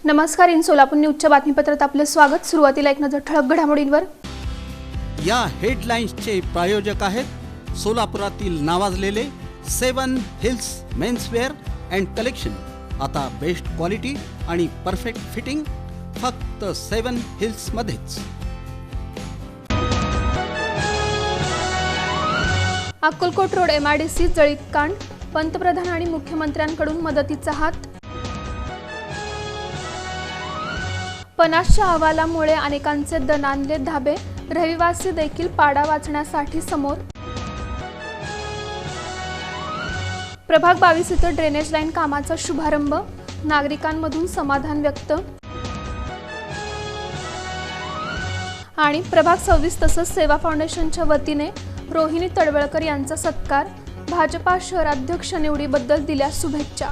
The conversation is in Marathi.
नमस्कार. इन सोलापूर न्यूजच्या बातमीपत्रात आपलं स्वागत. सुरुवातीला एक नजर ठळक घडामोडींवर. या हेडलाईन्सचे प्रायोजक आहेत सोलापुरातील नावाजलेले 7 हिल्स मेन्सवेअर अँड कलेक्शन. आता बेस्ट क्वालिटी आणि परफेक्ट फिटिंग फक्त 7 हिल्स मध्येच. अक्कलकोट रोड MIDC जळीत कांड, पंतप्रधान आणि मुख्यमंत्र्यांकडून मदतीचा हात. पनासच्या अहवालामुळे अनेकांचे दणाणले धाबे, रहिवासी देखील पाडा वाचण्यासाठी समोर. प्रभाग 22 इथं ड्रेनेज लाईन कामाचा शुभारंभ, नागरिकांमधून समाधान व्यक्त. आणि प्रभाग 26 तसंच सेवा फाउंडेशनच्या वतीने रोहिणी तडवळकर यांचा सत्कार, भाजपा शहराध्यक्ष निवडीबद्दल दिल्या शुभेच्छा.